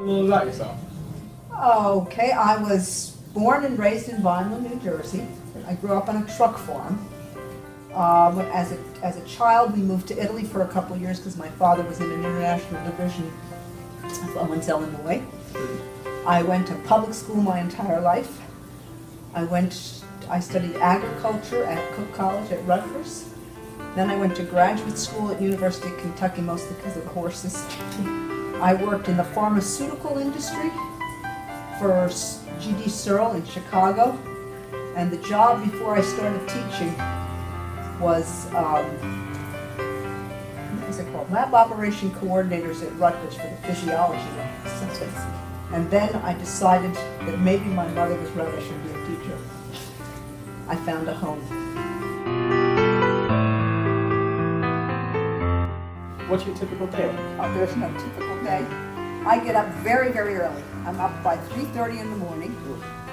little about yourself. Okay, I was born and raised in Vineland, New Jersey. I grew up on a truck farm. As a child, we moved to Italy for a couple of years because my father was in an international division of Owens, Illinois. I went to public school my entire life. I studied agriculture at Cook College at Rutgers. Then I went to graduate school at University of Kentucky, mostly because of the horses. I worked in the pharmaceutical industry for G.D. Searle in Chicago. And the job before I started teaching was, what was it called? Lab Operation Coordinators at Rutgers for the physiology labs. And then I decided that maybe my mother was right, I should be a teacher. I found a home. What's your typical day like? Oh, there's no typical day. I get up very, very early. I'm up by 3:30 in the morning.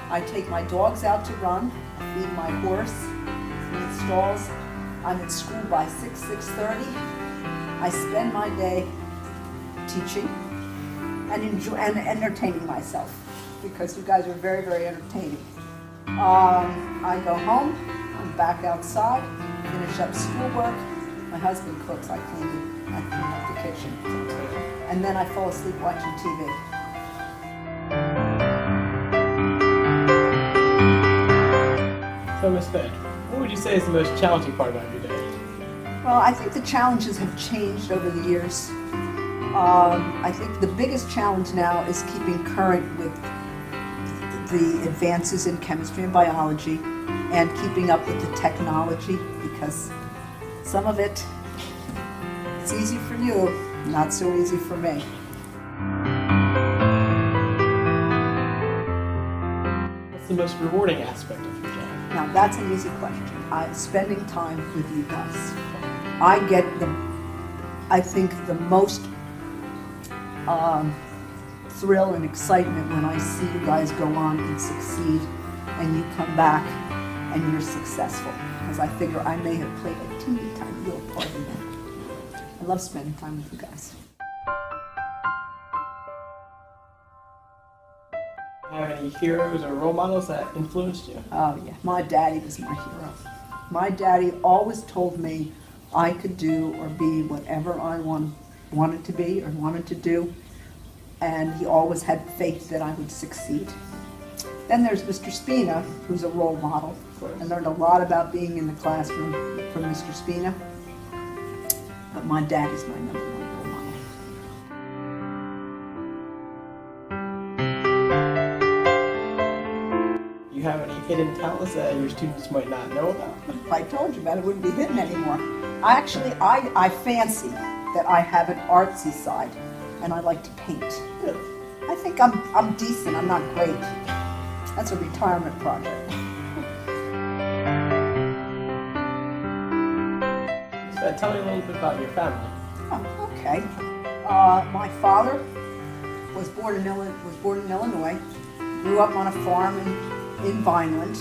I take my dogs out to run, I feed my horse, feed stalls. I'm at school by 6:30. I spend my day teaching and entertaining myself because you guys are very, very entertaining. I go home, I'm back outside, finish up schoolwork. My husband cooks, I clean up the kitchen. And then I fall asleep watching TV. So, Ms. Fed, what would you say is the most challenging part about your day? Well, I think the challenges have changed over the years. I think the biggest challenge now is keeping current with the advances in chemistry and biology and keeping up with the technology, because some of it's easy for you, not so easy for me. What's the most rewarding aspect of your job? Now that's an easy question. Spending time with you guys. I get I think the most thrill and excitement when I see you guys go on and succeed and you come back and you're successful, because I figure I may have played a teeny tiny little part in that. I love spending time with you guys. Have any heroes or role models that influenced you? Oh yeah, my daddy was my hero. My daddy always told me I could do or be whatever I wanted to be or wanted to do, and he always had faith that I would succeed. Then there's Mr. Spina, who's a role model. I learned a lot about being in the classroom from Mr. Spina, but my daddy's my number one role model. Do you have any hidden talents that your students might not know about? If I told you about it, it wouldn't be hidden anymore. I fancy that I have an artsy side, and I like to paint. Really? I think I'm decent, I'm not great. That's a retirement project. So tell me a little bit about your family. Oh, okay. My father was born in Illinois, grew up on a farm in Vineland,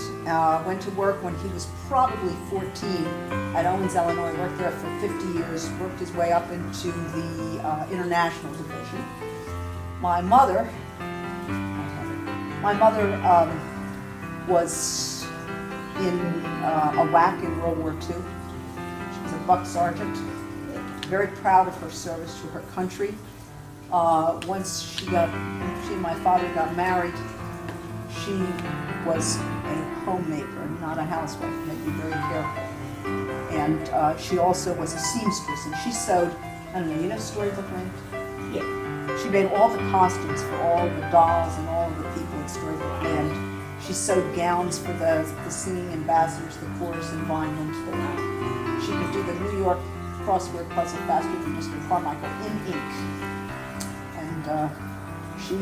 went to work when he was probably 14 at Owens, Illinois, worked there for 50 years, worked his way up into the international division. My mother was in Iraq in World War II. She was a buck sergeant, very proud of her service to her country. Once she and my father got married, she was a homemaker, not a housewife. You had to be very careful. And she also was a seamstress, and she sewed, I don't know, you know Storybook Land? Yeah. She made all the costumes for all the dolls and all of the people at Storybook Land. She sewed gowns for the singing ambassadors, the chorus in Vineland. She could do the New York crossword puzzle faster than Mr. Carmichael in ink. And she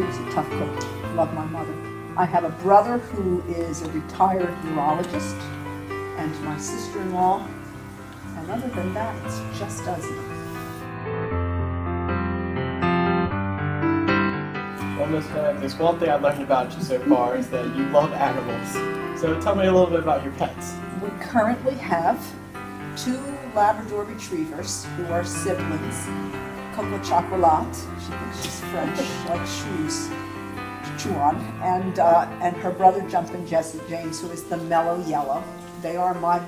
was a tough cook. Loved my mother. I have a brother who is a retired urologist, and my sister-in-law. And other than that, it's just us. Well, Ms. Fed, there's one thing I've learned about you so far is that you love animals. So tell me a little bit about your pets. We currently have 2 Labrador retrievers who are siblings, Coco Chocolat. She thinks she's French, like shoes to chew on. And her brother Jumpin' Jesse James, who is the mellow yellow. They are my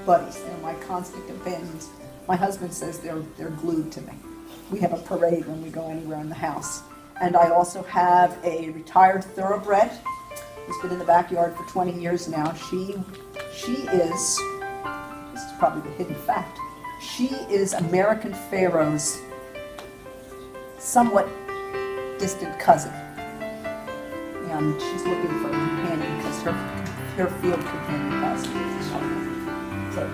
buddies. They're my constant companions. My husband says they're glued to me. We have a parade when we go anywhere in the house. And I also have a retired thoroughbred who's been in the backyard for 20 years now. She is, this is probably the hidden fact, she is American Pharaoh's somewhat distant cousin. And she's looking for a companion because her field companion passed away. So,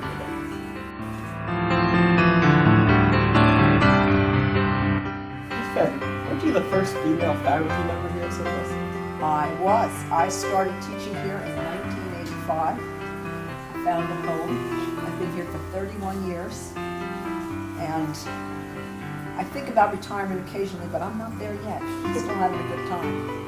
Weren't you the first female faculty member here at Southwestern? I was. I started teaching here in 1985. I found a home. I've been here for 31 years. And I think about retirement occasionally, but I'm not there yet. I'm still having a good time.